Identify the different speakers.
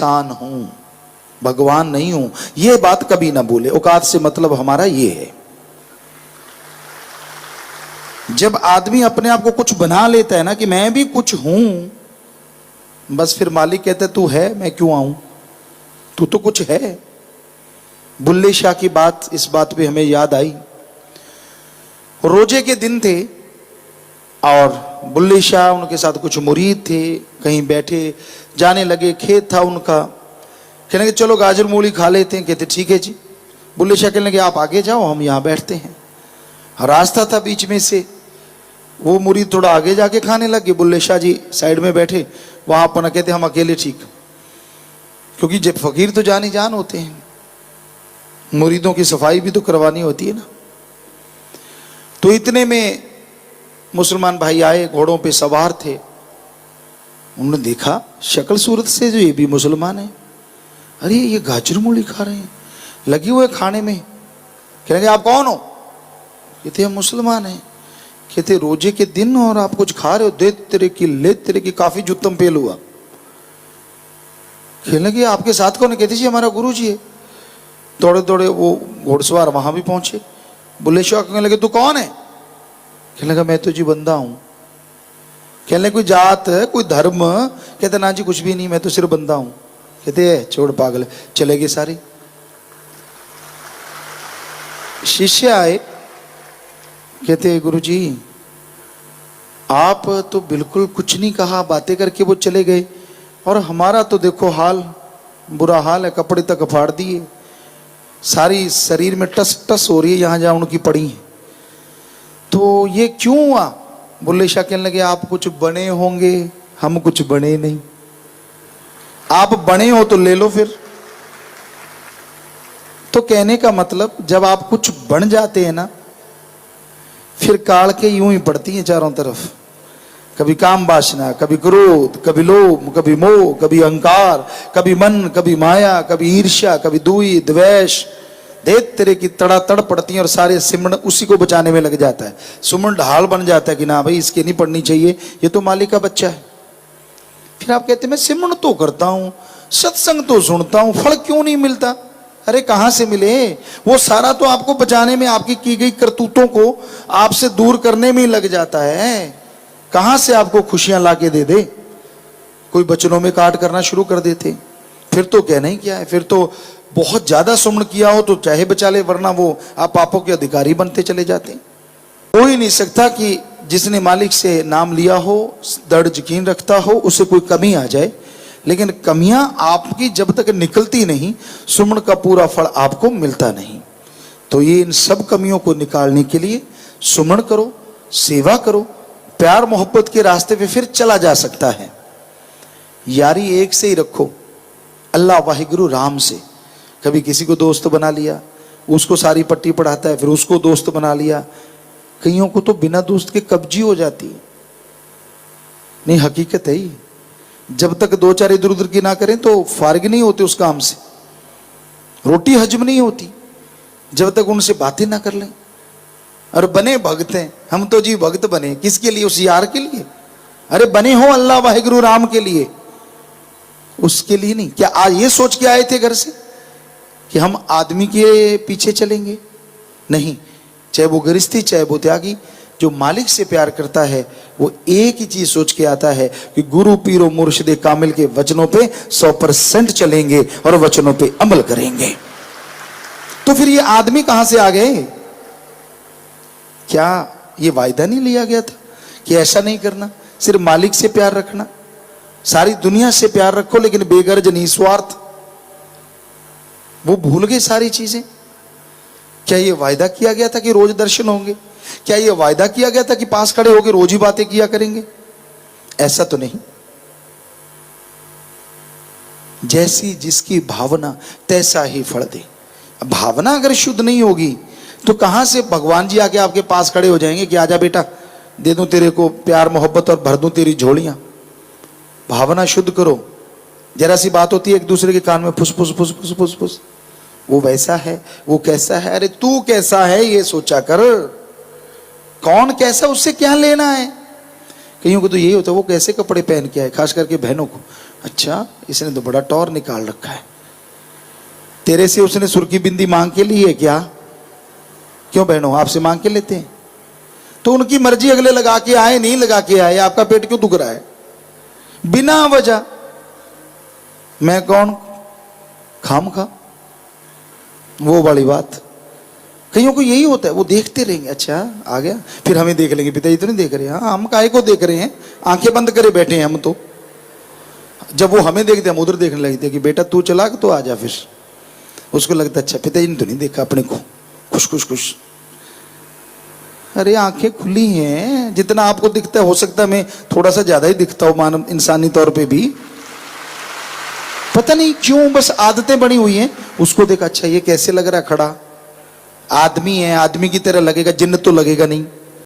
Speaker 1: इंसान हूं, भगवान नहीं हूं, यह बात कभी ना बोले। औकात से मतलब हमारा ये है। जब आदमी अपने आप को कुछ बना लेता है ना कि मैं भी कुछ हूं, बस फिर मालिक कहते तू है, मैं क्यों आऊं, तू तो कुछ है। बुल्ले शाह की बात इस बात पे हमें याद आई। रोजे के दिन थे और बुल्ले शाह, उनके साथ कुछ मुरीद थे, कहीं बैठे जाने लगे, खेत था उनका, कहने लगे चलो गाजर मूली खा लेते हैं। कहते ठीक है जी। बुल्ले शाह कहने लगे आप आगे जाओ, हम यहाँ बैठते हैं। रास्ता था बीच में से, वो मुरीद थोड़ा आगे जाके खाने लगे, बुल्ले शाह जी साइड में बैठे। वहां अपना कहते हम अकेले ठीक, क्योंकि जब फकीर तो जान ही जान होते हैं, मुरीदों की सफाई भी तो करवानी होती है ना। तो इतने में मुसलमान भाई आए, घोड़ों पे सवार थे। उन्होंने देखा शक्ल सूरत से जो ये भी मुसलमान है, अरे ये गाजर मूली खा रहे हैं, लगे हुए खाने में। कहेंगे आप कौन हो? कहते हम मुसलमान हैं। कहते रोजे के दिन और आप कुछ खा रहे हो, दे तेरे की ले तेरे की, काफी जुत्तम पेल हुआ। कहने लगे आपके साथ कौन है? कहते जी हमारा गुरु जी है। दौड़े दौड़े वो घोड़सवार वहां भी पहुंचे। बुल्ले शाह कहने लगे तू कौन है? कहने लगा मैं तो जी बंदा हूं। कहने लगे कोई जात कोई धर्म? कहते ना जी कुछ भी नहीं, मैं तो सिर्फ बंदा हूं। कहते छोड़ पागल, चले गए सारे। शिष्य आए, कहते गुरु जी आप तो बिल्कुल कुछ नहीं कहा, बातें करके वो चले गए, और हमारा तो देखो हाल, बुरा हाल है, कपड़े तक फाड़ दिए, सारी शरीर में टस टस हो रही है यहां जहां उनकी पड़ी है। तो ये क्यों हुआ? बुल्ले शाह कहने लगे आप कुछ बने होंगे, हम कुछ बने नहीं। आप बने हो तो ले लो फिर। तो कहने का मतलब जब आप कुछ बन जाते हैं ना, फिर काल के यूं ही पड़ती हैं चारों तरफ। कभी काम वासना, कभी क्रोध, कभी लोभ, कभी मोह, कभी अहंकार, कभी मन, कभी माया, कभी ईर्ष्या, कभी दुई द्वेष, देख तेरे की तड़ातड़ पड़ती है और सारे सिमरण उसी को बचाने में लग जाता है। सुमन ढाल बन जाता है कि ना भाई इसके नहीं पढ़नी चाहिए, ये तो मालिक का बच्चा है। फिर आप कहते हैं मैं सिमरण तो करता हूं, सत्संग तो सुनता हूं, फल क्यों नहीं मिलता? अरे कहां से मिले? वो सारा तो आपको बचाने में, आपकी की गई करतूतों को आपसे दूर करने में ही लग जाता है। कहां से आपको खुशियां लाके दे दे? कोई बचनों में काट करना शुरू कर देते, फिर तो कहना ही क्या है। फिर तो बहुत ज्यादा सुमन किया हो तो चाहे बचा ले, वरना वो आप पापों के अधिकारी बनते चले जाते। हो ही नहीं सकता कि जिसने मालिक से नाम लिया हो, दृढ़ यकीन रखता हो, उसे कोई कमी आ जाए। लेकिन कमियां आपकी जब तक निकलती नहीं, सुमन का पूरा फल आपको मिलता नहीं। तो ये इन सब कमियों को निकालने के लिए सुमन करो, सेवा करो, प्यार मोहब्बत के रास्ते पे फिर चला जा सकता है। यारी एक से ही रखो, अल्लाह वाहिगुरु राम से। कभी किसी को दोस्त बना लिया, उसको सारी पट्टी पढ़ाता है, फिर उसको दोस्त बना लिया। कईयों को तो बिना दोस्त के कब्जी हो जाती है। नहीं, हकीकत है ही। जब तक दो चार इधर उधर की ना करें तो फारिग नहीं होते उस काम से, रोटी हजम नहीं होती जब तक उनसे बातें ना कर लें। और बने भक्त हैं हम तो जी, भक्त बने किसके लिए? उस यार के लिए। अरे बने हो अल्लाह वाहिगुरु राम के लिए, उसके लिए नहीं। क्या आज ये सोच के आए थे घर से कि हम आदमी के पीछे चलेंगे? नहीं, चाहे वो गृहस्थी चाहे वो त्यागी, जो मालिक से प्यार करता है वो एक ही चीज सोच के आता है कि गुरु पीरो मुर्शिदे कामिल के वचनों पे 100% चलेंगे और वचनों पे अमल करेंगे। तो फिर ये आदमी कहां से आ गए? क्या ये वायदा नहीं लिया गया था कि ऐसा नहीं करना, सिर्फ मालिक से प्यार रखना, सारी दुनिया से प्यार रखो लेकिन बेगर्ज निस्वार्थ? वो भूल गए सारी चीजें। क्या ये वायदा किया गया था कि रोज दर्शन होंगे? क्या ये वायदा किया गया था कि पास खड़े होकर रोज ही बातें किया करेंगे? ऐसा तो नहीं। जैसी जिसकी भावना तैसा ही फल दे। भावना अगर शुद्ध नहीं होगी तो कहां से भगवान जी आके आपके पास खड़े हो जाएंगे कि आजा बेटा दे दूं तेरे को प्यार मोहब्बत और भर दूं तेरी झोलियां। भावना शुद्ध करो। जरा सी बात होती है एक दूसरे के कान में फुस फुस फुस फुस फुस फुस, वो वैसा है वो कैसा है। अरे तू कैसा है ये सोचा कर, कौन कैसा उससे क्या लेना है। कईयों को तो यही होता है वो कैसे कपड़े पहन के आए, खास करके बहनों को, अच्छा इसने तो बड़ा टौर निकाल रखा है, तेरे से उसने सुर्खी बिंदी मांग के ली है क्या? क्यों बहनों, आपसे मांग के लेते हैं? तो उनकी मर्जी, अगले लगा के आए नहीं लगा के आए, आपका पेट क्यों दुख रहा है बिना वजह? मैं कौन खाम खा, वो वाली बात। कईयों को यही होता है, वो देखते रहेंगे, अच्छा आ गया, फिर हमें देख लेंगे, पिताजी तो नहीं देख रहे, हाँ हम काहे को देख रहे हैं, आंखें बंद करे बैठे हैं हम तो। जब वो हमें देखते हम उधर देखने लगते हैं कि बेटा तू चला तो आ जा, फिर उसको लगता है अच्छा पिताजी ने तो नहीं देखा अपने को, खुश खुश खुश। अरे आंखें खुली हैं, जितना आपको दिखता है हो सकता है मैं थोड़ा सा ज्यादा ही दिखता हूं मानव इंसानी तौर पे भी, पता नहीं क्यों बस आदतें बनी हुई हैं। उसको देखा अच्छा ये कैसे लग रहा है खड़ा, आदमी है, आदमी की तरह लगेगा, जिन्न तो लगेगा नहीं।